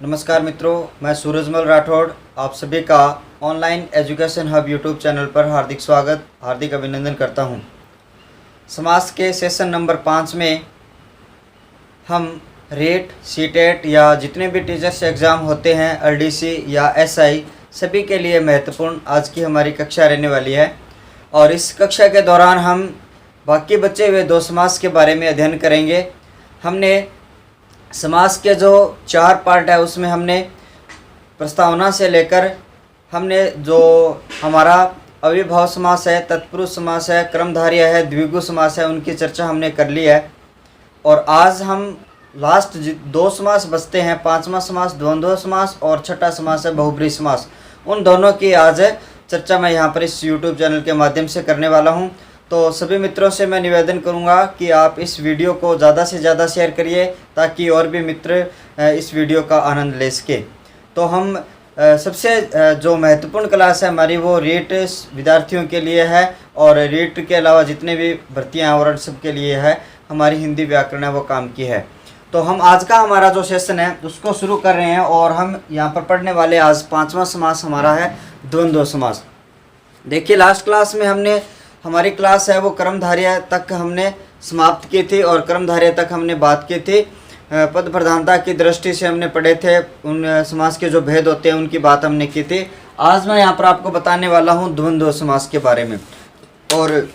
नमस्कार मित्रों, मैं सूरजमल राठौड़ आप सभी का online education hub YouTube channel पर हार्दिक अभिनंदन करता हूं। समास के सेशन नंबर 5 में हम रेट, सीटेट या जितने भी टीचर्स एग्ज़ाम होते हैं, एलडीसी या एसआई, सभी के लिए महत्वपूर्ण आज की हमारी कक्षा रहने वाली है। और इस कक्षा के दौरान हम बाकी बचे हुए 2 समास के बारे में अध्ययन करेंगे। हमने समास के जो 4 पार्ट है उसमें हमने प्रस्तावना से लेकर हमने जो हमारा अविभाव समास है, तत्पुरुष समास है, क्रमधारय है, द्विगु समास है, उनकी चर्चा हमने कर ली है। और आज हम लास्ट 2 समास बचते हैं, 5वां समास द्वंद्व समास और 6ठा समास है बहुब्रीहि समास। उन दोनों की आज चर्चा मैं यहाँ पर इस यूट्यूब चैनल के माध्यम से करने वाला हूँ। तो सभी मित्रों से मैं निवेदन करूंगा कि आप इस वीडियो को ज़्यादा से ज़्यादा शेयर करिए ताकि और भी मित्र इस वीडियो का आनंद ले सके। तो हम सबसे जो महत्वपूर्ण क्लास है हमारी वो रीट विद्यार्थियों के लिए है, और रीट के अलावा जितने भी भर्तियाँ और सब के लिए है, हमारी हिंदी व्याकरण है वो काम की है। तो हम आज का हमारा जो सेशन है उसको शुरू कर रहे हैं और हम यहाँ पर पढ़ने वाले आज 5वां समास हमारा है द्वंद्व समास। देखिए, लास्ट क्लास में हमने हमारी क्लास है वो क्रमधारय तक हमने समाप्त की थी और क्रमधारय तक हमने बात की थी। पद प्रधानता की दृष्टि से हमने पढ़े थे, उन समास के जो भेद होते हैं उनकी बात हमने की थी। आज मैं यहाँ पर आपको बताने वाला हूँ द्वंद्व समास के बारे में। और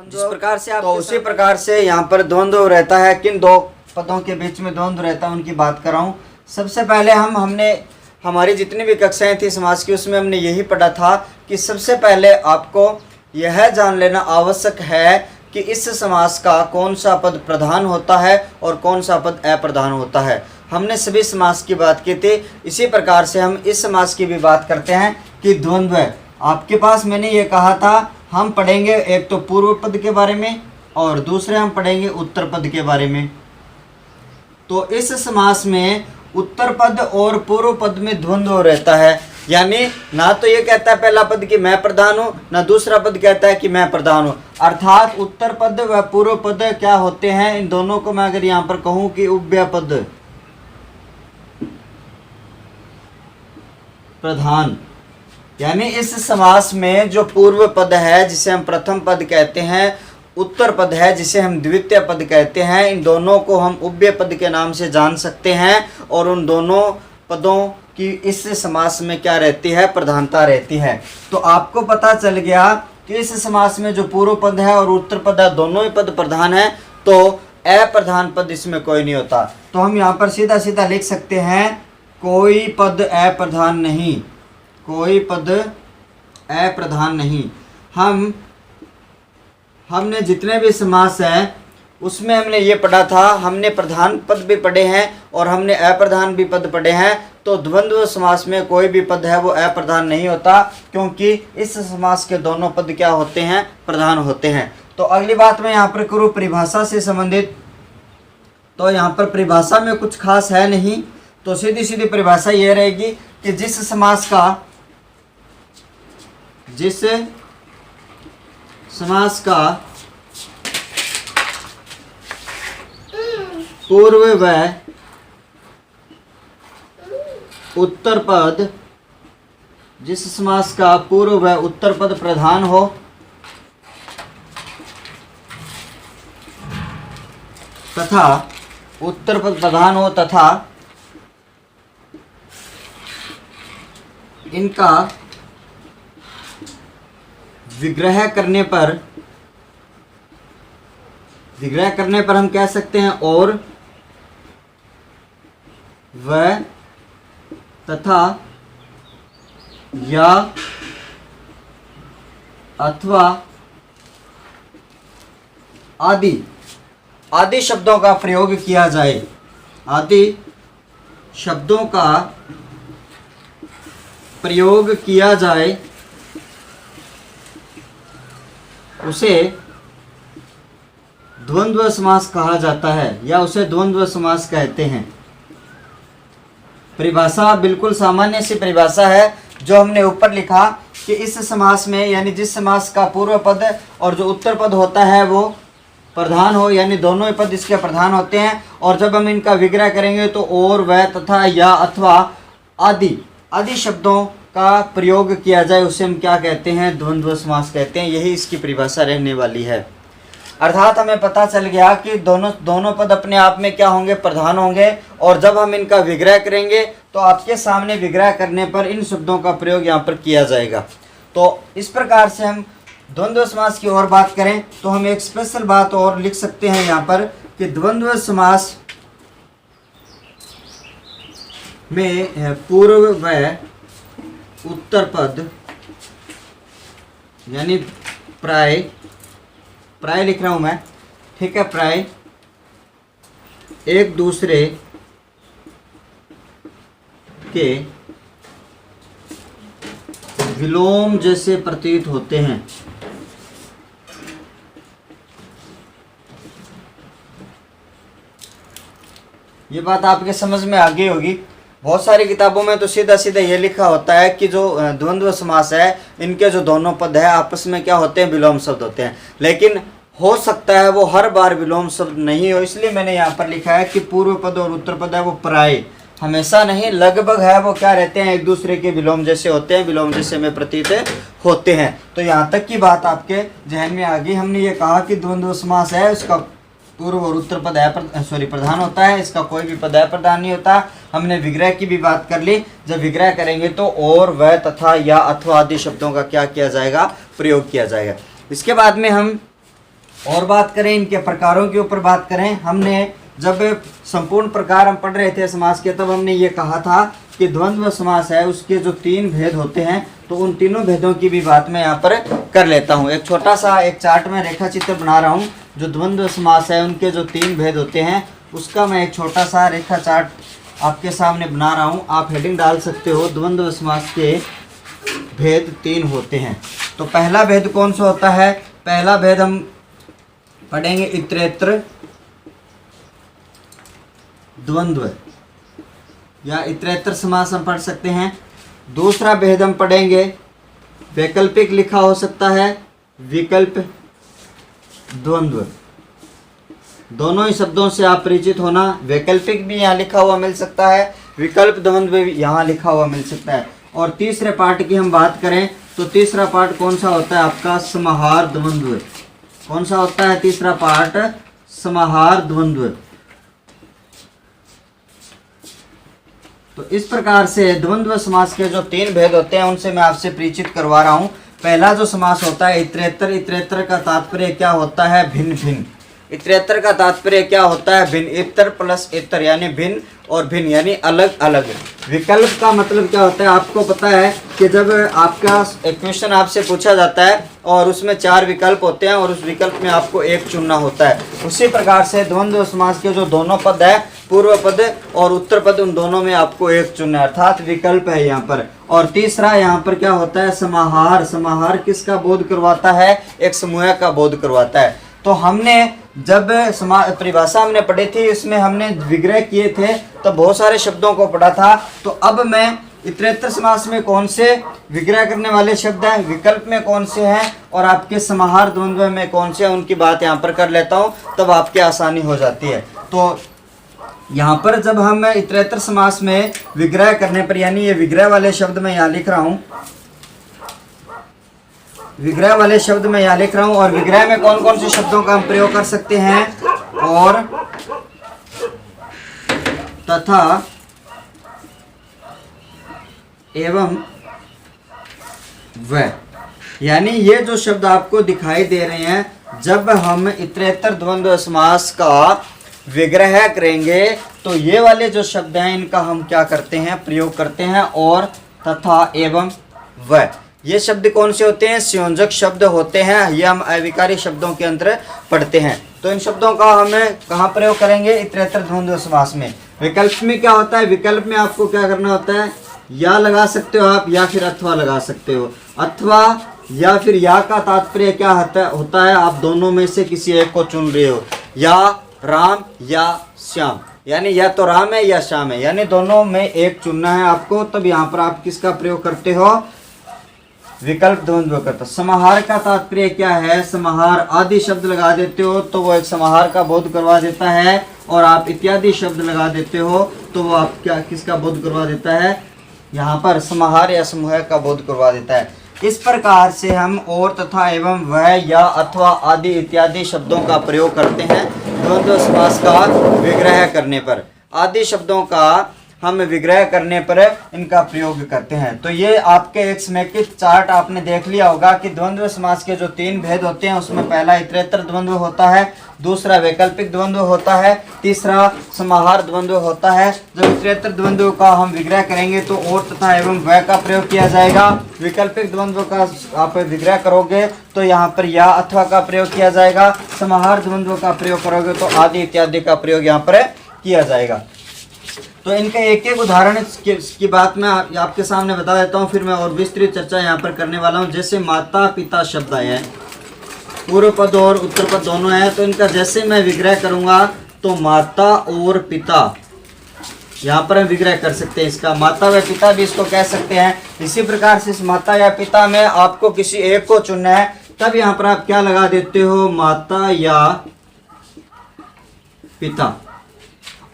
जिस प्रकार से तो उसी प्रकार से यहाँ पर द्वंद्व रहता है, किन 2 पदों के बीच में द्वंद्व रहता है उनकी बात कर रहा हूँ। सबसे पहले हमने हमारी जितनी भी कक्षाएँ थी समास की उसमें हमने यही पढ़ा था कि सबसे पहले आपको यह जान लेना आवश्यक है कि इस समास का कौन सा पद प्रधान होता है और कौन सा पद अप्रधान होता है। हमने सभी समास की बात की थी। इसी प्रकार से हम इस समास की भी बात करते हैं कि द्वंद्व है। आपके पास मैंने ये कहा था हम पढ़ेंगे एक तो पूर्व पद के बारे में और दूसरे हम पढ़ेंगे उत्तर पद के बारे में। तो इस समास में उत्तर पद और पूर्व पद में द्वंद्व रहता है, यानी ना तो ये कहता है पहला पद कि मैं प्रधान हूँ, ना दूसरा पद कहता है कि मैं प्रधान हूँ। अर्थात उत्तर पद व पूर्व पद क्या होते हैं, इन दोनों को मैं अगर यहाँ पर कहूँ कि उभय पद प्रधान, यानी इस समास में जो पूर्व पद है जिसे हम प्रथम पद कहते हैं, उत्तर पद है जिसे हम द्वितीय पद कहते हैं, इन दोनों को हम उभय पद के नाम से जान सकते हैं। और उन दोनों पदों कि इस समास में क्या रहती है, प्रधानता रहती है। तो आपको पता चल गया कि इस समास में जो पूर्व पद है और उत्तर पद है दोनों ही पद प्रधान है, तो अप्रधान पद इसमें कोई नहीं होता। तो हम यहाँ पर सीधा सीधा लिख सकते हैं कोई पद अप्रधान नहीं, कोई पद अप्रधान नहीं। हमने जितने भी समास हैं उसमें हमने ये पढ़ा था, हमने प्रधान पद भी पढ़े हैं और हमने अप्रधान भी पद पढ़े हैं। तो द्वंद्व समास में कोई भी पद है वो अप्रधान नहीं होता, क्योंकि इस समास के दोनों पद क्या होते हैं, प्रधान होते हैं। तो अगली बात मैं यहाँ पर करूँ परिभाषा से संबंधित। तो यहाँ पर परिभाषा में कुछ खास है नहीं, तो सीधी सीधी परिभाषा ये रहेगी कि जिस समास का पूर्व व उत्तर पद, जिस समास का पूर्व व उत्तर पद प्रधान हो तथा उत्तर पद प्रधान हो तथा इनका विग्रह करने पर हम कह सकते हैं और व तथा या अथवा आदि शब्दों का प्रयोग किया जाए, आदि शब्दों का प्रयोग किया जाए, उसे द्वंद्व समास कहा जाता है या उसे द्वंद्व समास कहते हैं। परिभाषा बिल्कुल सामान्य सी परिभाषा है जो हमने ऊपर लिखा कि इस समास में, यानी जिस समास का पूर्व पद और जो उत्तर पद होता है वो प्रधान हो, यानी दोनों ही पद इसके प्रधान होते हैं। और जब हम इनका विग्रह करेंगे तो और, वह, तथा, या, अथवा आदि आदि शब्दों का प्रयोग किया जाए उसे हम क्या कहते हैं? द्वंद्व समास कहते हैं। यही इसकी परिभाषा रहने वाली है। अर्थात हमें पता चल गया कि दोनों पद अपने आप में क्या होंगे? प्रधान होंगे। और जब हम इनका विग्रह करेंगे तो आपके सामने विग्रह करने पर इन शब्दों का प्रयोग यहाँ पर किया जाएगा। तो इस प्रकार से हम द्वंद्व समास की और बात करें तो हम एक स्पेशल बात और लिख सकते हैं यहाँ पर कि द्वंद्व समास में पूर्व व उत्तर पद, यानी प्राय लिख रहा हूं मैं, ठीक है, प्राय एक दूसरे के विलोम जैसे प्रतीत होते हैं। ये बात आपके समझ में आ गई होगी। बहुत सारी किताबों में तो सीधा सीधा ये लिखा होता है कि जो द्वंद्व समास है इनके जो दोनों पद है आपस में क्या होते हैं? विलोम शब्द होते हैं। लेकिन हो सकता है वो हर बार विलोम शब्द नहीं हो, इसलिए मैंने यहाँ पर लिखा है कि पूर्व पद और उत्तर पद है वो प्राय, हमेशा नहीं, लगभग है वो क्या रहते हैं? एक दूसरे के विलोम जैसे होते हैं, विलोम जैसे में प्रतीत होते हैं। तो यहाँ तक की बात आपके जहन में आ गई। हमने ये कहा कि द्वंद्व समास है उसका पूर्व और उत्तर पद है प्रधान होता है, इसका कोई भी पद है प्रधान नहीं होता। हमने विग्रह की भी बात कर ली। जब विग्रह करेंगे तो और, वह, तथा, या, अथवा आदि शब्दों का क्या किया जाएगा? प्रयोग किया जाएगा। इसके बाद में हम और बात करें, इनके प्रकारों के ऊपर बात करें। हमने जब संपूर्ण प्रकार हम पढ़ रहे थे समास के, तब हमने ये कहा था कि द्वंद्व समास है उसके जो 3 भेद होते हैं, तो उन तीनों भेदों की भी बात मैं यहाँ पर कर लेता हूँ। एक छोटा सा एक चार्ट में रेखा चित्र बना रहा हूँ। जो द्वंद्व समास है उनके जो 3 भेद होते हैं उसका मैं एक छोटा सा रेखा चार्ट आपके सामने बना रहा हूँ। आप हेडिंग डाल सकते हो, द्वंद्व समास के भेद 3 होते हैं। तो पहला भेद कौन सा होता है? पहला भेद हम पढ़ेंगे इतरेत्र द्वंद्व, या इतरेत्र समास हम पढ़ सकते हैं। दूसरा भेद हम पढ़ेंगे वैकल्पिक, लिखा हो सकता है विकल्प द्वंद्व। दोनों ही शब्दों से आप परिचित होना। वैकल्पिक भी यहाँ लिखा हुआ मिल सकता है, विकल्प द्वंद्व भी यहाँ लिखा हुआ मिल सकता है। और तीसरे पार्ट की हम बात करें तो तीसरा पार्ट कौन सा होता है? आपका समाहार द्वंद्व। कौन सा होता है तीसरा पार्ट? समाहार द्वंद्व। तो इस प्रकार से द्वंद्व समास के जो 3 भेद होते हैं उनसे मैं आपसे परिचित करवा रहा हूँ। पहला जो समास होता है इतरेतर, इतरेतर का तात्पर्य क्या होता है? भिन्न भिन्न। इतरेतर का तात्पर्य क्या होता है? भिन्न। इतर प्लस इतर यानी भिन्न, और भिन्न यानी अलग अलग। विकल्प का मतलब क्या होता है? आपको पता है कि जब आपका एक क्वेश्चन आपसे पूछा जाता है और उसमें 4 विकल्प होते हैं और उस विकल्प में आपको एक चुनना होता है, उसी प्रकार से द्वंद्व समास के जो दोनों पद है, पूर्व पद और उत्तर पद, उन दोनों में आपको एक चुनना है, अर्थात विकल्प है यहाँ पर। और तीसरा यहाँ पर क्या होता है? समाहार। समाहार किसका बोध करवाता है? एक समूह का बोध करवाता है। तो हमने जब परिभाषा हमने पढ़ी थी, इसमें हमने विग्रह किए थे तो बहुत सारे शब्दों को पढ़ा था। तो अब मैं इतरेतर समास में कौन से विग्रह करने वाले शब्द हैं, विकल्प में कौन से हैं और आपके समाहार द्वंद्व में कौन से हैं, उनकी बात यहाँ पर कर लेता हूँ, तब आपके आसानी हो जाती है। तो यहाँ पर जब हम इतरेतर समास में विग्रह करने पर, यानी ये विग्रह वाले शब्द मैं यहाँ लिख रहा हूँ, विग्रह वाले शब्द मैं यहाँ लिख रहा हूँ। और विग्रह में कौन कौन से शब्दों का हम प्रयोग कर सकते हैं? और, तथा, एवं, व, यानी ये जो शब्द आपको दिखाई दे रहे हैं, जब हम इतरेतर द्वंद्व समास का विग्रह करेंगे तो ये वाले जो शब्द हैं इनका हम क्या करते हैं? प्रयोग करते हैं। और, तथा, एवं, व, ये शब्द कौन से होते हैं? संयोजक शब्द होते हैं। ये हम अविकारी शब्दों के अंदर पढ़ते हैं। तो इन शब्दों का हमें कहाँ प्रयोग करेंगे? इतरेतर द्वंद्व समास में। विकल्प में क्या होता है? विकल्प में आपको क्या करना होता है? या लगा सकते हो आप, या फिर अथवा लगा सकते हो। अथवा या फिर या का तात्पर्य क्या होता है? आप दोनों में से किसी एक को चुन रहे हो, या राम या श्याम, यानी या तो राम है या श्याम है, यानी दोनों में एक चुनना है आपको। तब यहाँ पर आप किसका प्रयोग करते हो? विकल्प द्वंद्व करता। समाहार का तात्पर्य क्या है? समाहार आदि शब्द लगा देते हो तो वो एक समाहार का बोध करवा देता है, और आप इत्यादि शब्द लगा देते हो तो वो आप क्या किसका बोध करवा देता है? यहाँ पर समाहार या समूह का बोध करवा देता है। इस प्रकार से हम और, तथा, एवं, वह, या, अथवा आदि इत्यादि शब्दों का प्रयोग करते हैं द्वंद्व समास का विग्रह करने पर। आदि शब्दों का हम विग्रह करने पर इनका प्रयोग करते हैं। तो ये आपके एक समेकित चार्ट आपने देख लिया होगा कि द्वंद्व समास के जो 3 भेद होते हैं उसमें पहला इतरेतर द्वंद्व होता है, दूसरा वैकल्पिक द्वंद्व होता है, तीसरा समाहार द्वंद्व होता है। जब इतरेतर द्वंद्व का हम विग्रह करेंगे तो और, तथा, एवं, वह का प्रयोग किया जाएगा। वैकल्पिक द्वंद्व का आप विग्रह करोगे तो यहाँ पर या, अथवा का प्रयोग किया जाएगा। समाहार द्वंद्व का प्रयोग करोगे तो आदि इत्यादि का प्रयोग यहाँ पर किया जाएगा। तो इनका एक एक उदाहरण की बात मैं आपके सामने बता देता हूँ, फिर मैं और विस्तृत चर्चा यहाँ पर करने वाला हूँ। जैसे माता पिता शब्द आए हैं, पूर्व पद और उत्तर पद दोनों हैं, तो इनका जैसे मैं विग्रह करूँगा तो माता और पिता, यहाँ पर हम विग्रह कर सकते हैं इसका। माता व पिता भी इसको कह सकते हैं। इसी प्रकार से इस माता या पिता में आपको किसी एक को चुनना है, तब यहाँ पर आप क्या लगा देते हो? माता या पिता।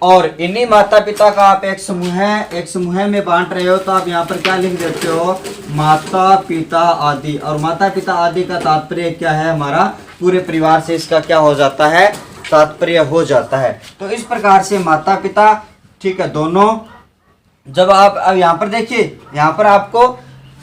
और इन्हीं माता पिता का आप एक समूह में बांट रहे हो तो आप यहाँ पर क्या लिख देते हो? माता पिता आदि। और माता पिता आदि का तात्पर्य क्या है? हमारा पूरे परिवार से इसका क्या हो जाता है? तात्पर्य हो जाता है। तो इस प्रकार से माता पिता, ठीक है, दोनों। जब आप अब यहाँ पर देखिए, यहाँ पर आपको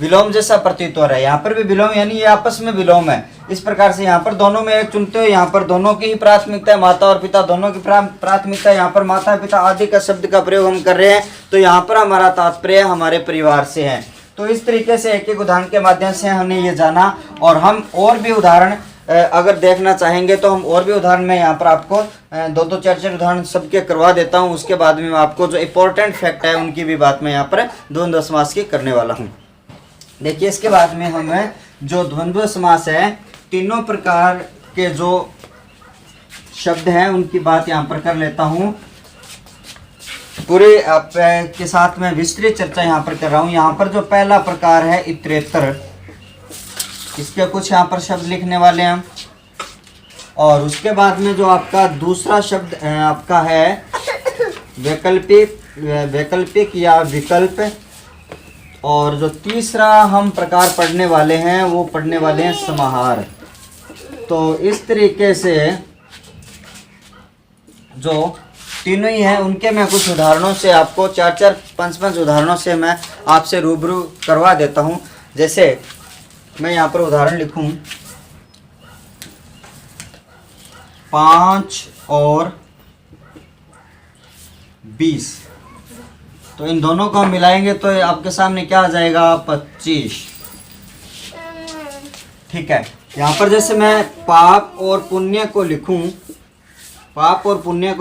विलोम जैसा प्रतीत हो रहा है, यहाँ पर भी विलोम, यानी ये आपस में विलोम है। इस प्रकार से यहाँ पर दोनों में एक चुनते हो, यहाँ पर दोनों की ही प्राथमिकता है, माता और पिता दोनों की प्राथमिकता है। यहाँ पर माता पिता आदि का शब्द का प्रयोग हम कर रहे हैं तो यहाँ पर हमारा तात्पर्य हमारे परिवार से है। तो इस तरीके से एक एक उदाहरण के माध्यम से हमने ये जाना, और हम और भी उदाहरण अगर देखना चाहेंगे तो हम और भी उदाहरण में यहाँ पर आपको 2-2 4-4 उदाहरण सबके करवा देता हूँ। उसके बाद में आपको जो इंपॉर्टेंट फैक्ट है उनकी भी बात मैं यहाँ पर द्वंद्व समास की करने वाला हूँ। देखिए, इसके बाद में हमें जो द्वंद्व समास है, तीनों प्रकार के जो शब्द हैं उनकी बात यहाँ पर कर लेता हूँ। पूरे आप के साथ में विस्तृत चर्चा यहाँ पर कर रहा हूँ। यहाँ पर जो पहला प्रकार है इतरेतर, इसके कुछ यहाँ पर शब्द लिखने वाले हैं हम। और उसके बाद में जो आपका दूसरा शब्द आपका है वैकल्पिक या विकल्प। और जो तीसरा हम प्रकार पढ़ने वाले हैं वो पढ़ने वाले हैं समाहार। तो इस तरीके से जो तीनों ही हैं उनके मैं कुछ उदाहरणों से आपको 4-4 5-5 उदाहरणों से मैं आपसे रूबरू करवा देता हूं। जैसे मैं यहाँ पर उदाहरण लिखूं 5 और 20, तो इन दोनों को हम मिलाएंगे तो आपके सामने क्या आ जाएगा? 25। ठीक है, यहाँ पर जैसे मैं पाप और पुण्य को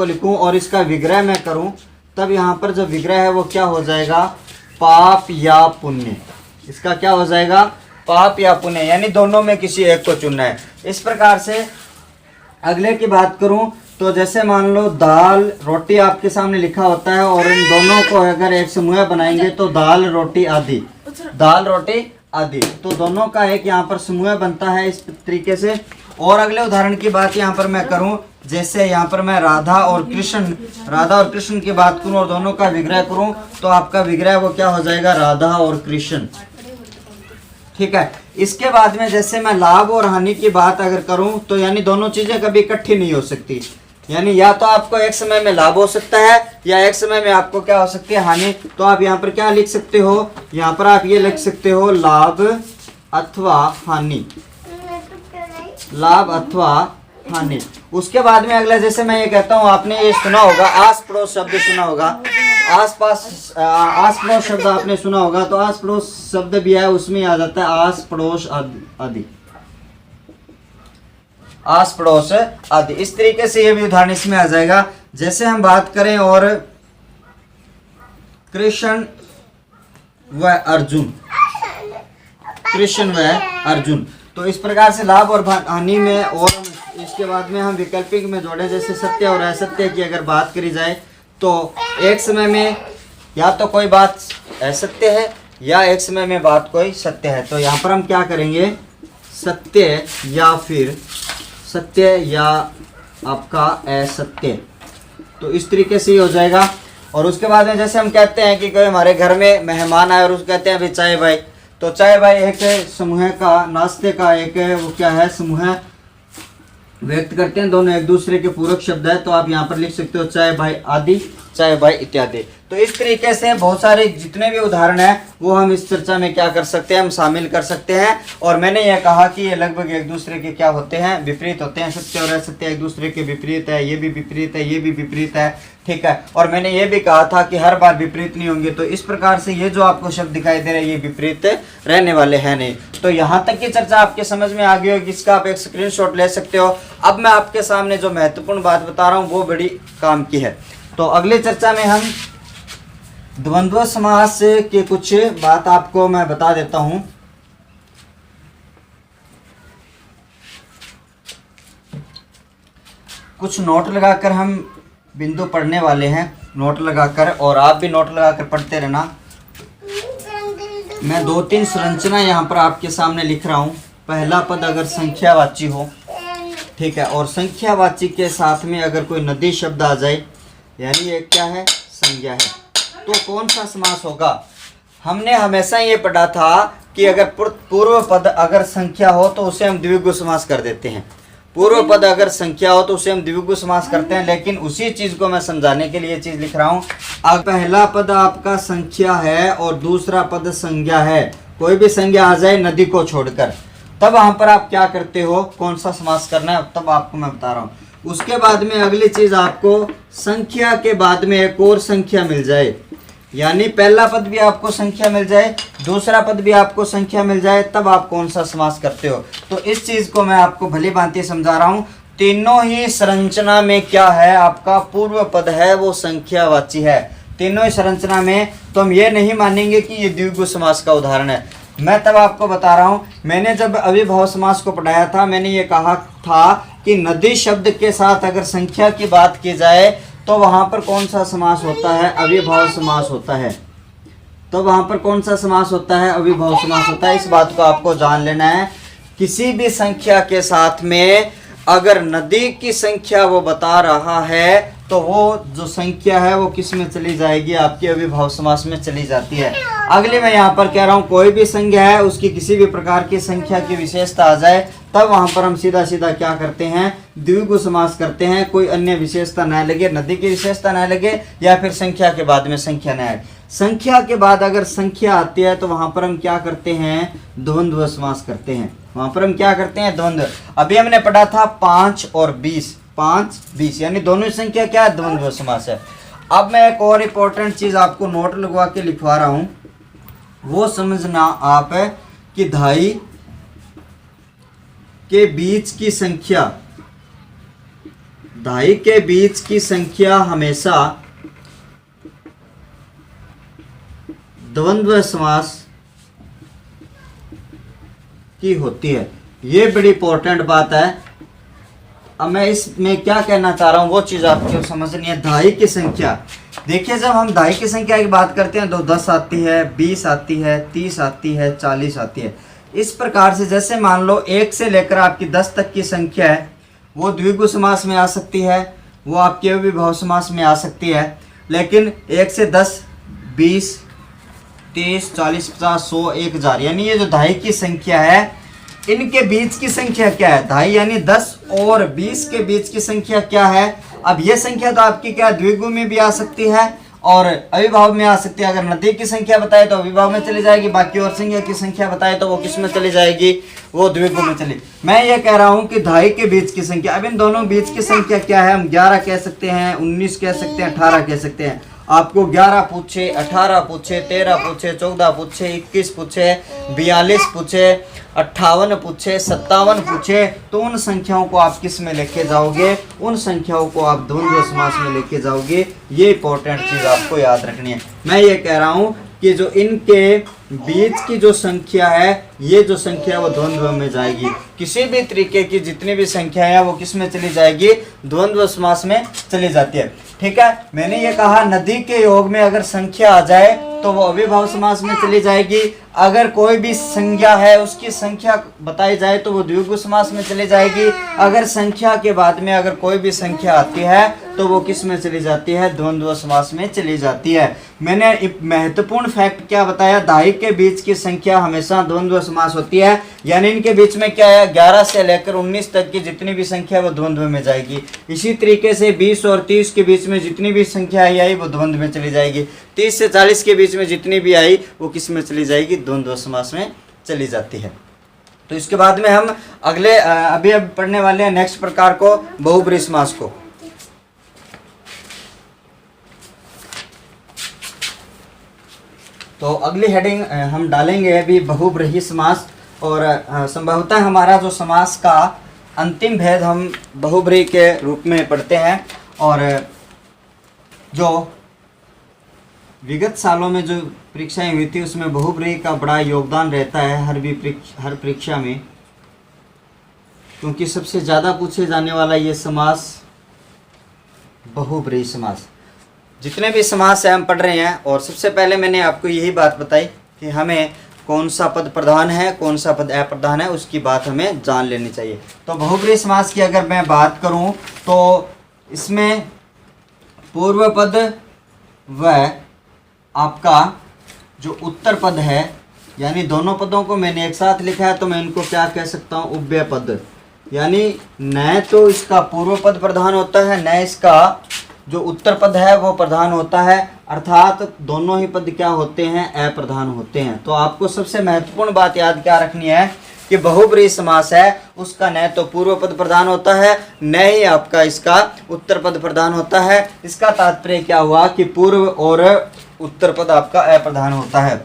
लिखूं और इसका विग्रह मैं करूं, तब यहाँ पर जो विग्रह है वो क्या हो जाएगा? पाप या पुण्य। इसका क्या हो जाएगा? पाप या पुण्य, यानी दोनों में किसी एक को चुनना है। इस प्रकार से अगले की बात करूं तो जैसे मान लो दाल रोटी आपके सामने लिखा होता है, और इन दोनों को अगर एक समूह बनाएंगे तो दाल रोटी आदि, तो दोनों का एक यहाँ पर समूह बनता है इस तरीके से। और अगले उदाहरण की बात यहाँ पर मैं करूं, जैसे यहाँ पर मैं राधा और कृष्ण की बात करूं और दोनों का विग्रह करूं, तो आपका विग्रह वो क्या हो जाएगा? राधा और कृष्ण। ठीक है, इसके बाद में जैसे मैं लाभ और हानि की बात अगर करूं तो यानी दोनों चीजें कभी इकट्ठी नहीं हो सकती, यानी या तो आपको एक समय में लाभ हो सकता है या एक समय में आपको क्या हो सकती है? हानि। तो आप यहाँ पर क्या लिख सकते हो? यहाँ पर आप ये लिख सकते हो लाभ अथवा हानि, लाभ अथवा हानि। उसके बाद में अगला जैसे मैं ये कहता हूँ, आपने ये सुना होगा आस पड़ोस शब्द सुना होगा, आस पड़ोस शब्द आपने सुना होगा, तो आस पड़ोस शब्द भी है उसमें आ जाता है आस पड़ोस आदि, आस पड़ोस आदि। इस तरीके से ये भी उदाहरण इसमें आ जाएगा। जैसे हम बात करें और कृष्ण व अर्जुन, तो इस प्रकार से लाभ और हानि में, और इसके बाद में हम वैकल्पिक में जोड़े, जैसे सत्य और असत्य की अगर बात करी जाए तो एक समय में या तो कोई बात असत्य है या एक समय में बात कोई सत्य है। तो यहाँ पर हम क्या करेंगे, सत्य या फिर सत्य या आपका असत्य, तो इस तरीके से ही हो जाएगा। और उसके बाद में जैसे हम कहते हैं कि कोई हमारे घर में मेहमान आए और उसको कहते हैं अभी चाय भाई, तो चाय भाई एक समूह का, नाश्ते का एक वो क्या है, समूह व्यक्त करते हैं, दोनों एक दूसरे के पूरक शब्द है। तो आप यहाँ पर लिख सकते हो चाय भाई आदि, चाय भाई इत्यादि। तो इस तरीके से बहुत सारे जितने भी उदाहरण हैं वो हम इस चर्चा में क्या कर सकते हैं, हम शामिल कर सकते हैं। और मैंने यह कहा कि ये लगभग एक दूसरे के क्या होते हैं, विपरीत होते हैं। सत्य और असत्य एक दूसरे के विपरीत है, ये भी विपरीत है, ये भी विपरीत है, ठीक है। और मैंने ये भी कहा था कि हर बार विपरीत नहीं होंगे। तो इस प्रकार से ये जो आपको शब्द दिखाई दे रहे हैं ये विपरीत रहने वाले हैं नहीं। तो यहाँ तक की चर्चा आपके समझ में आ गई होगी, इसका आप एक स्क्रीनशॉट ले सकते हो। अब मैं आपके सामने जो महत्वपूर्ण बात बता रहा हूँ वो बड़ी काम की है। तो अगले चर्चा में हम द्वंद्व समास के कुछ बात आपको मैं बता देता हूं। कुछ नोट लगाकर हम बिंदु पढ़ने वाले हैं, नोट लगाकर, और आप भी नोट लगाकर पढ़ते रहना। मैं 2-3 संरचना यहाँ पर आपके सामने लिख रहा हूँ। पहला पद अगर संख्यावाची हो, ठीक है, और संख्यावाची के साथ में अगर कोई नदी शब्द आ जाए, यानी ये क्या है, संज्ञा है, तो कौन सा समास होगा। हमने हमेशा ये पढ़ा था कि अगर पूर्व पद अगर संख्या हो तो उसे हम द्विगु समास कर देते हैं। पूर्व पद अगर संख्या हो तो उसे हम द्विगु समास करते हैं। लेकिन उसी चीज को मैं समझाने के लिए चीज लिख रहा हूँ। अब पहला पद आपका संख्या है और दूसरा पद संज्ञा है, कोई भी संज्ञा आ जाए नदी को छोड़कर, तब वहां पर आप क्या करते हो, कौन सा समास करना है, तब आपको मैं बता रहा हूँ। उसके बाद में अगली चीज, आपको संख्या के बाद में एक और संख्या मिल जाए, यानी पहला पद भी आपको संख्या मिल जाए, दूसरा पद भी आपको संख्या मिल जाए, तब आप कौन सा समास करते हो। तो इस चीज को मैं आपको भली भांति समझा रहा हूं। तीनों ही संरचना में क्या है, आपका पूर्व पद है वो संख्यावाची है, तीनों ही संरचना में। तो हम ये नहीं मानेंगे कि ये द्विगु समास का उदाहरण है। मैं तब आपको बता रहा हूं, मैंने जब अविभाव समास को पढ़ाया था, मैंने ये कहा था कि नदी शब्द के साथ अगर संख्या की बात की जाए तो वहां पर कौन सा समास होता है, अविभाव समास होता है। तो वहां पर कौन सा समास होता है, अविभाव समास होता है। इस बात को आपको जान लेना है। किसी भी संख्या के साथ में अगर नदी की संख्या वो बता रहा है तो वो जो संख्या है वो किस में चली जाएगी, आपकी अविभाव समास में चली जाती है। अगले मैं यहाँ पर कह रहा हूँ, कोई भी संख्या है उसकी किसी भी प्रकार की संख्या की विशेषता आ जाए, तब वहां पर हम सीधा सीधा क्या करते हैं, द्विगु समास करते हैं। कोई अन्य विशेषता न लगे, नदी की विशेषता न लगे, या फिर संख्या के बाद में संख्या न आए। संख्या के बाद अगर संख्या आती है तो वहां पर हम क्या करते हैं, द्वंद्व समास करते हैं। वहां पर हम क्या करते हैं, द्वंद्व। अभी हमने पढ़ा था 5 और 20, 5, 20, यानी दोनों संख्या क्या है, द्वंद्व समास है। अब मैं एक और इंपॉर्टेंट चीज आपको नोट लगवा के लिखवा रहा हूं, वो समझना आप कि धाई के बीच की संख्या, धाई के बीच की संख्या हमेशा द्वंद्व समास की होती है। ये बड़ी इंपॉर्टेंट बात है। अब मैं इसमें क्या कहना चाह रहा हूं वो चीज आपको समझनी है। धाई की संख्या, देखिए जब हम धाई की संख्या की बात करते हैं तो 10 आती है, 20 आती है, 30 आती है, 40 आती है। इस प्रकार से जैसे मान लो 1 से लेकर आपकी 10 तक की संख्या है, वो द्विगु समास में आ सकती है, वो आपके अविभाव समास में आ सकती है। लेकिन 1 से 10, 20, 30, 40, 50, 100, 1000, यानी ये जो धाई की संख्या है, इनके बीच की संख्या क्या है, धाई यानी 10 और 20 के बीच की संख्या क्या है। अब ये संख्या तो आपकी क्या द्विगु में भी आ सकती है और अविभाव में आ सकती है। अगर नदी की संख्या बताए तो अविभाव में चली जाएगी, बाकी और संख्या की संख्या बताए तो वो किस में चली जाएगी, वो द्विगु में चली। मैं ये कह रहा हूं कि धाई के बीच की संख्या, अब इन दोनों बीच की संख्या क्या है, हम 11 कह सकते हैं, 19 कह सकते हैं, 18 कह सकते हैं। आपको 11 पूछे, 18 पूछे, 13 पूछे, 14 पूछे, 21 पूछे, 42 पूछे, 58 पूछे, 57 पूछे, तो उन संख्याओं को आप किस में लेके जाओगे, उन संख्याओं को आप द्वंद्व समास में लेके जाओगे। ये इंपॉर्टेंट चीज आपको याद रखनी है। मैं ये कह रहा हूं कि जो इनके बीच की जो संख्या है, ये जो संख्या है वो द्वंद्व में जाएगी। किसी भी तरीके की जितनी भी संख्या है वो किस में चली जाएगी, द्वंद्व समास में चली जाती है। ठीक है। मैंने ये कहा नदी के योग में अगर संख्या आ जाए तो वो अव्ययभाव समास में चली जाएगी। अगर कोई भी संज्ञा है उसकी संख्या बताई जाए तो वो द्विगु समास में चली जाएगी। अगर संख्या के बाद में अगर कोई भी संख्या आती है तो वो किस में चली जाती है, द्वंद्व समास में चली जाती है। मैंने एक महत्वपूर्ण फैक्ट क्या बताया, दाही के बीच की संख्या हमेशा द्वंद्व समास होती है, यानी इनके बीच में क्या है 11 से लेकर 19 तक की जितनी भी संख्या वो द्वंद्व में जाएगी। इसी तरीके से 20 और 30 के बीच में जितनी भी संख्या आई वो द्वंद्व में चली जाएगी। 30 से 40 के बीच में जितनी भी आई वो किस में चली जाएगी, द्वंद्व समास में चली जाती है। तो इसके बाद में हम अगले अभी अब पढ़ने वाले हैं नेक्स्ट प्रकार को, बहुब्रीहि समास को। तो अगली हेडिंग हम डालेंगे अभी बहुब्रीहि समास, और संभवतः हमारा जो समास का अंतिम भेद हम बहुब्रीहि के रूप में पढ़ते हैं। और जो विगत सालों में जो परीक्षाएं हुई थी उसमें बहुब्रीहि का बड़ा योगदान रहता है हर परीक्षा में, क्योंकि सबसे ज़्यादा पूछे जाने वाला ये समास बहुब्रीहि समास। जितने भी समास है हम पढ़ रहे हैं, और सबसे पहले मैंने आपको यही बात बताई कि हमें कौन सा पद प्रधान है कौन सा पद अप्रधान है उसकी बात हमें जान लेनी चाहिए। तो बहुब्रीहि समास की अगर मैं बात करूं तो इसमें पूर्व पद व आपका जो उत्तर पद है, यानी दोनों पदों को मैंने एक साथ लिखा है तो मैं इनको क्या कह सकता हूँ, उभय पद। यानी न तो इसका पूर्व पद प्रधान होता है न इसका जो उत्तर पद है वो प्रधान होता है, अर्थात दोनों ही पद क्या होते हैं, अप्रधान होते हैं। तो आपको सबसे महत्वपूर्ण बात याद क्या रखनी है कि बहुब्रीहि समास है उसका न तो पूर्व पद प्रधान होता है न ही आपका इसका उत्तर पद प्रधान होता है। इसका तात्पर्य क्या हुआ कि पूर्व और उत्तर पद आपका अप्रधान होता है।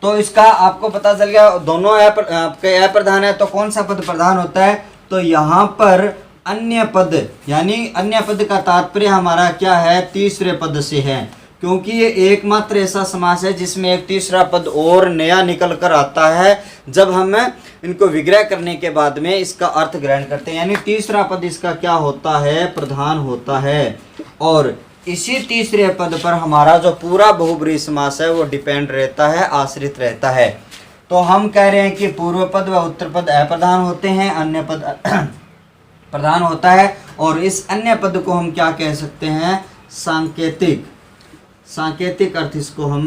तो इसका आपको पता चल गया दोनों आपके अप्रधान है तो कौन सा पद प्रधान होता है, तो यहाँ पर अन्य पद, यानी अन्य पद का तात्पर्य हमारा क्या है, तीसरे पद से है, क्योंकि ये एकमात्र ऐसा समास है जिसमें एक तीसरा पद और नया निकल कर आता है जब हम इनको विग्रह करने के बाद में इसका अर्थ ग्रहण करते हैं। यानी तीसरा पद इसका क्या होता है, प्रधान होता है, और इसी तीसरे पद पर हमारा जो पूरा बहुब्रीहि समास है वो डिपेंड रहता है, आश्रित रहता है। तो हम कह रहे हैं कि पूर्व पद व उत्तर पद अप्रधान होते हैं, अन्य पद प्रधान होता है, और इस अन्य पद को हम क्या कह सकते हैं, सांकेतिक अर्थ इसको हम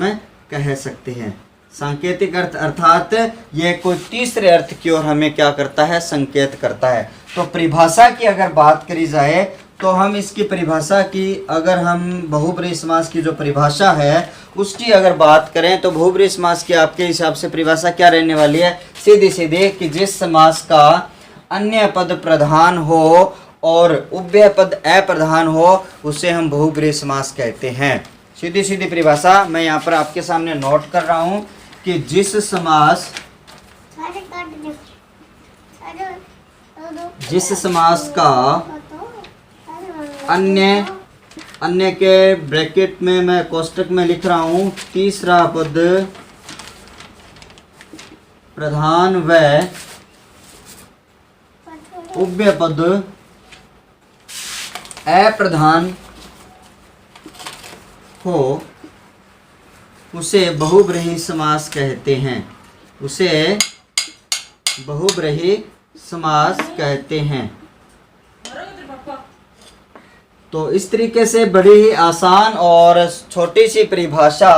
कह सकते हैं। सांकेतिक अर्थ अर्थात ये कोई तीसरे अर्थ की ओर हमें क्या करता है, संकेत करता है। तो परिभाषा की अगर बात करी जाए तो हम इसकी परिभाषा की, अगर हम बहुब्रीहि समास की जो परिभाषा है उसकी अगर बात करें तो बहुब्रीहि समास की आपके हिसाब से परिभाषा क्या रहने वाली है, सीधी सीधी कि जिस समास का अन्य पद प्रधान हो और उभय पद अप्रधान हो उसे हम बहुब्रीहि समास कहते हैं। सीधी सीधी परिभाषा मैं यहाँ पर आपके सामने नोट कर रहा हूँ कि जिस समास का अन्य के ब्रैकेट में मैं कोष्टक में लिख रहा हूँ तीसरा पद प्रधान व उभय पद अप्रधान हो उसे बहुब्रीहि समास कहते हैं, उसे बहुब्रीहि समास कहते हैं। तो इस तरीके से बड़ी ही आसान और छोटी सी परिभाषा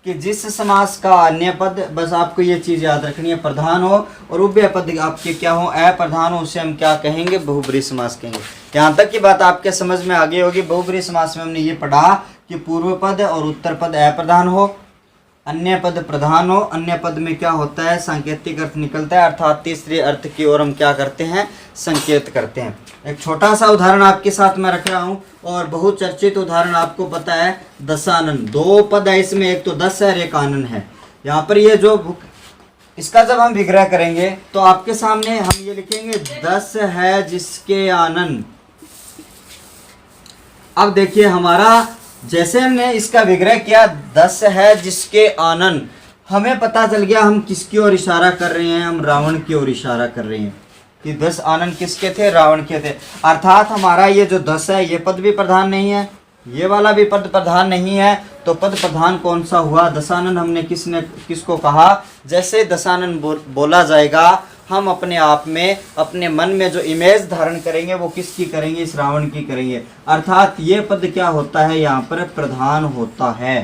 कि जिस समास का अन्य पद, बस आपको ये चीज़ याद रखनी है, प्रधान हो और उभय पद आपके क्या हो, अप्रधान हो, उसे हम क्या कहेंगे, बहुब्रीहि समास कहेंगे। यहाँ तक की बात आपके समझ में आ गई होगी। बहुब्रीहि समास में हमने ये पढ़ा कि पूर्व पद और उत्तर पद अप्रधान हो, अन्य पद प्रधान हो, अन्य पद में क्या होता है, सांकेतिक अर्थ निकलता है, अर्थात तीसरे अर्थ की ओर हम क्या करते हैं, संकेत करते हैं। एक छोटा सा उदाहरण आपके साथ मैं रख रहा हूँ और बहुत चर्चित उदाहरण आपको पता है, दशानन। दो पद है इसमें, एक तो दस है और एक आनन है। यहाँ पर ये जो इसका जब हम विग्रह करेंगे तो आपके सामने हम ये लिखेंगे 10 है जिसके आनन। अब देखिए हमारा जैसे हमने इसका विग्रह किया 10 है जिसके आनन, हमें पता चल गया हम किसकी ओर इशारा कर रहे हैं, हम रावण की ओर इशारा कर रहे हैं कि 10 आनन किसके थे, रावण के थे। अर्थात हमारा ये जो 10 है ये पद भी प्रधान नहीं है, ये वाला भी पद प्रधान नहीं है, तो पद प्रधान कौन सा हुआ? दशानन हमने किसको कहा? जैसे दशानन बोला जाएगा, हम अपने आप में, अपने मन में जो इमेज धारण करेंगे वो किसकी करेंगे? इस रावण की करेंगे। अर्थात ये पद क्या होता है? यहाँ पर प्रधान होता है।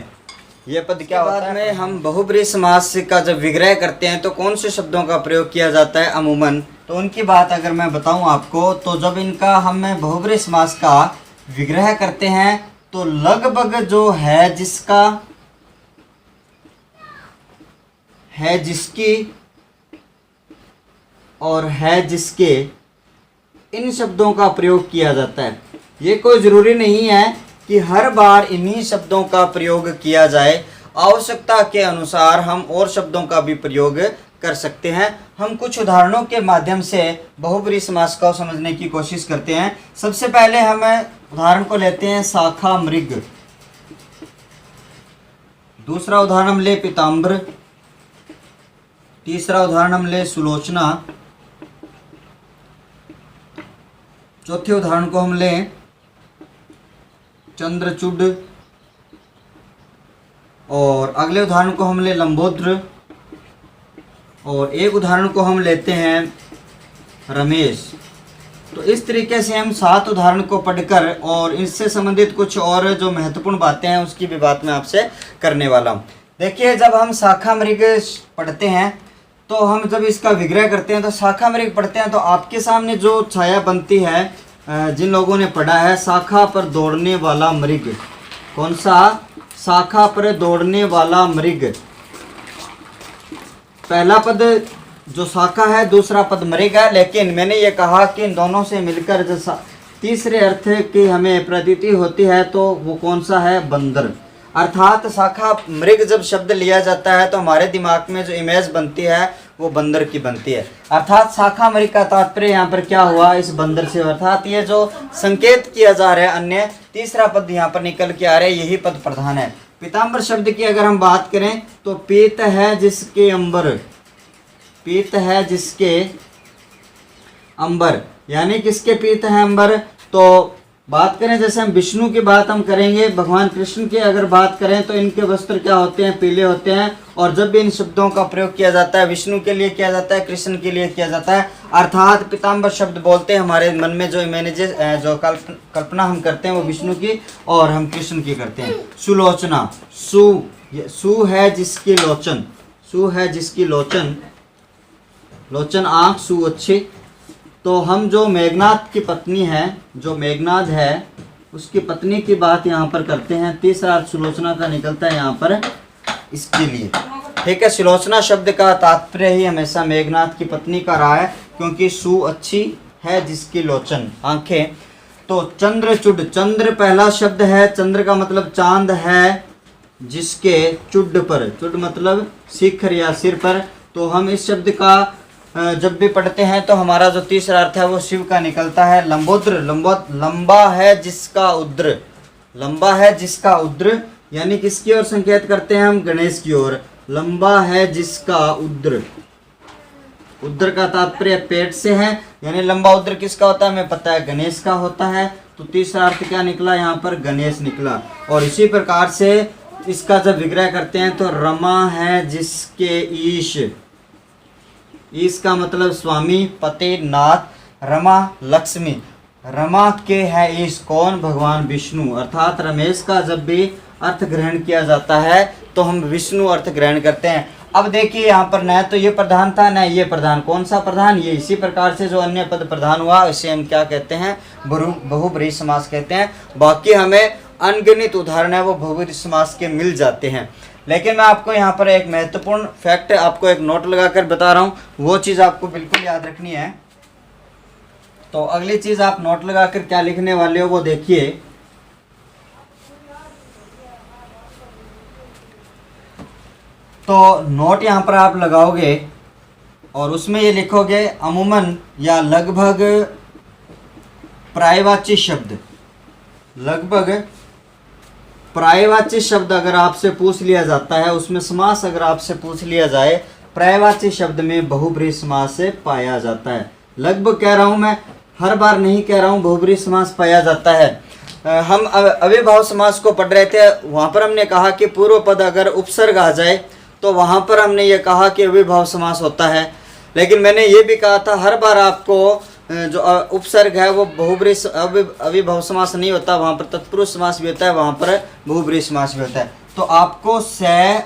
ये पद क्या होता है? हम बहुब्रीहि समास का जब विग्रह करते हैं तो कौन से शब्दों का प्रयोग किया जाता है? अमूमन। तो उनकी बात अगर मैं बताऊं आपको, तो जब इनका हम बहुब्रीहि समास का विग्रह करते हैं तो लगभग जो है जिसका, है जिसकी और है जिसके, इन शब्दों का प्रयोग किया जाता है। ये कोई ज़रूरी नहीं है कि हर बार इन्हीं शब्दों का प्रयोग किया जाए। आवश्यकता के अनुसार हम और शब्दों का भी प्रयोग कर सकते हैं। हम कुछ उदाहरणों के माध्यम से बहुब्रीहि समास को समझने की कोशिश करते हैं। सबसे पहले हम उदाहरण को लेते हैं शाखा मृग। दूसरा उदाहरण हम ले पीताम्बर। तीसरा उदाहरण हम ले सुलोचना। चौथे उदाहरण को हम लें चंद्रचूड। और अगले उदाहरण को हम ले लंबोद्र। और एक उदाहरण को हम लेते हैं रमेश। तो इस तरीके से हम 7 उदाहरण को पढ़कर और इससे संबंधित कुछ और जो महत्वपूर्ण बातें हैं उसकी भी बात मैं आपसे करने वाला हूँ। देखिए, जब हम शाखा मृग पढ़ते हैं तो हम जब इसका विग्रह करते हैं तो शाखा मृग पढ़ते हैं तो आपके सामने जो छाया बनती है, जिन लोगों ने पढ़ा है, शाखा पर दौड़ने वाला मृग। कौन सा? शाखा पर दौड़ने वाला मृग। पहला पद जो शाखा है, दूसरा पद मृग है। लेकिन मैंने ये कहा कि इन दोनों से मिलकर जो तीसरे अर्थ की हमें प्रतीति होती है तो वो कौन सा है? बंदर। अर्थात शाखा मृग जब शब्द लिया जाता है तो हमारे दिमाग में जो इमेज बनती है वो बंदर की बनती है। अर्थात शाखा मृग का तात्पर्य यहाँ पर क्या हुआ? इस बंदर से। अर्थात ये जो संकेत किया जा रहा है, अन्य तीसरा पद यहाँ पर निकल के आ रहा है, यही पद प्रधान है। पीताम्बर शब्द की अगर हम बात करें तो पीत है जिसके अंबर। पीत है जिसके अंबर, यानी किसके पीत है अंबर? तो बात करें, जैसे हम विष्णु की बात हम करेंगे, भगवान कृष्ण की अगर बात करें तो इनके वस्त्र क्या होते हैं? पीले होते हैं। और जब भी इन शब्दों का प्रयोग किया जाता है, विष्णु के लिए किया जाता है, कृष्ण के लिए किया जाता है। अर्थात पीताम्बर शब्द बोलते हैं, हमारे मन में जो इमेजेस, जो कल्पना हम करते हैं वो विष्णु की और हम कृष्ण की करते हैं। सुलोचना, सु है जिसकी लोचन। सु है जिसकी लोचन, लोचन आँख, सु अच्छी। तो हम जो मेघनाथ की पत्नी है, जो मेघनाथ है उसकी पत्नी की बात यहाँ पर करते हैं। तीसरा अर्थ सुलोचना का निकलता है यहाँ पर इसके लिए। ठीक है, सुलोचना शब्द का तात्पर्य ही हमेशा मेघनाथ की पत्नी का रहा है, क्योंकि सु अच्छी है जिसकी लोचन, आंखें। तो चंद्रचूड, चंद्र पहला शब्द है। चंद्र का मतलब चांद है जिसके चुड पर, चुड मतलब शिखर या सिर पर। तो हम इस शब्द का जब भी पढ़ते हैं तो हमारा जो तीसरा अर्थ है वो शिव का निकलता है। लंबोद्र, लंबा है जिसका उद्र। लंबा है जिसका उद्र, यानी किसकी ओर संकेत करते हैं हम? गणेश की ओर। लंबा है जिसका उद्र। उद्र का तात्पर्य पेट से है, यानी लंबा उद्र किसका होता है? हमें पता है गणेश का होता है। तो तीसरा अर्थ क्या निकला यहाँ पर? गणेश निकला। और इसी प्रकार से इसका जब विग्रह करते हैं तो रमा है जिसके ईश। ईश का मतलब स्वामी, पति, नाथ। रमा लक्ष्मी, रमा के है ईश। कौन? भगवान विष्णु। अर्थात रमेश का जब भी अर्थ ग्रहण किया जाता है तो हम विष्णु अर्थ ग्रहण करते हैं। अब देखिए यहाँ पर न तो ये प्रधान था न ये प्रधान। कौन सा प्रधान? ये। इसी प्रकार से जो अन्य पद प्रधान हुआ इसे हम क्या कहते हैं? बहुब्रीहि समास कहते हैं। बाकी हमें अनगिनत उदाहरण है वो बहुब्रीहि समास के मिल जाते हैं। लेकिन मैं आपको यहाँ पर एक महत्वपूर्ण फैक्ट, आपको एक नोट लगाकर बता रहा हूँ, वो चीज़ आपको बिल्कुल याद रखनी है। तो अगली चीज़ आप नोट लगाकर क्या लिखने वाले हो वो देखिए। तो नोट यहाँ पर आप लगाओगे और उसमें ये लिखोगे अमूमन या लगभग पर्यायवाची शब्द। लगभग पर्यायवाची शब्द अगर आपसे पूछ लिया जाता है, उसमें समास अगर आपसे पूछ लिया जाए, पर्यायवाची शब्द में बहुब्रीहि समास से पाया जाता है। लगभग कह रहा हूँ मैं, हर बार नहीं कह रहा हूँ, बहुब्रीहि समास पाया जाता है। हम अव्ययभाव समास को पढ़ रहे थे, वहाँ पर हमने कहा कि पूर्व पद अगर उपसर्ग आ जाए तो वहाँ पर हमने ये कहा कि अव्ययभाव समास होता है। लेकिन मैंने ये भी कहा था हर बार आपको जो उपसर्ग है वो बहुब्रीहि अव्ययभाव समास नहीं होता, वहाँ पर तत्पुरुष समास भी होता है, वहाँ पर बहुब्रीहि समास भी होता है। तो आपको स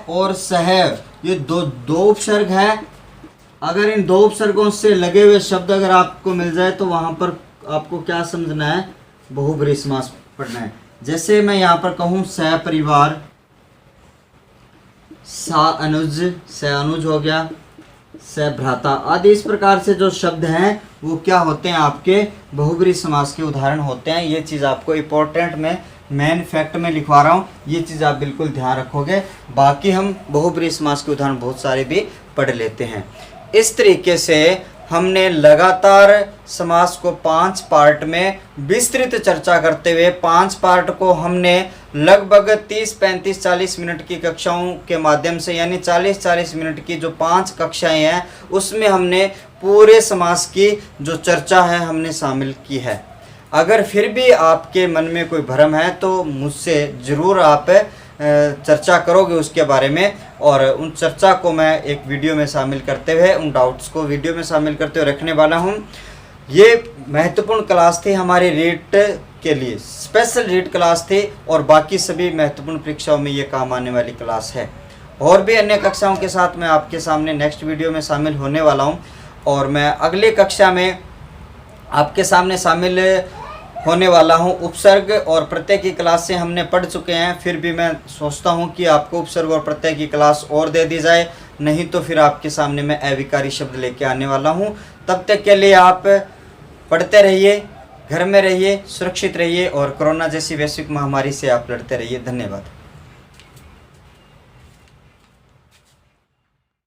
और सह ये दो उपसर्ग है, अगर इन दो उपसर्गों से लगे हुए शब्द अगर आपको मिल जाए तो वहाँ पर आपको क्या समझना है, बहुब्रीहि समास पढ़ना है। जैसे मैं यहाँ पर कहूँ सहपरिवार, सा अनुज हो गया, सहभ्राता आदि, इस प्रकार से जो शब्द हैं वो क्या होते हैं, आपके बहुब्रीहि समास के उदाहरण होते हैं। ये चीज़ आपको इम्पोर्टेंट में मेन फैक्ट में लिखवा रहा हूँ, ये चीज़ आप बिल्कुल ध्यान रखोगे। बाकी हम बहुब्रीहि समास के उदाहरण बहुत सारे भी पढ़ लेते हैं। इस तरीके से हमने लगातार समास को 5 पार्ट में विस्तृत चर्चा करते हुए 5 पार्ट को हमने लगभग 30, 35, 40 मिनट की कक्षाओं के माध्यम से, यानी 40-40 मिनट की जो 5 कक्षाएं हैं उसमें हमने पूरे समास की जो चर्चा है हमने शामिल की है। अगर फिर भी आपके मन में कोई भ्रम है तो मुझसे ज़रूर आप चर्चा करोगे उसके बारे में, और उन चर्चा को मैं एक वीडियो में शामिल करते हुए, उन डाउट्स को वीडियो में शामिल करते हुए रखने वाला हूँ। ये महत्वपूर्ण क्लास थी हमारी रीट के लिए, स्पेशल रीट क्लास थी, और बाकी सभी महत्वपूर्ण परीक्षाओं में ये काम आने वाली क्लास है। और भी अन्य कक्षाओं के साथ मैं आपके सामने नेक्स्ट वीडियो में शामिल होने वाला हूँ, और मैं अगले कक्षा में आपके सामने शामिल होने वाला हूँ। उपसर्ग और प्रत्यय की क्लास से हमने पढ़ चुके हैं, फिर भी मैं सोचता हूँ कि आपको उपसर्ग और प्रत्यय की क्लास और दे दी जाए, नहीं तो फिर आपके सामने मैं अविकारी शब्द लेके आने वाला हूँ। तब तक के लिए आप पढ़ते रहिए, घर में रहिए, सुरक्षित रहिए, और कोरोना जैसी वैश्विक महामारी से आप लड़ते रहिए। धन्यवाद।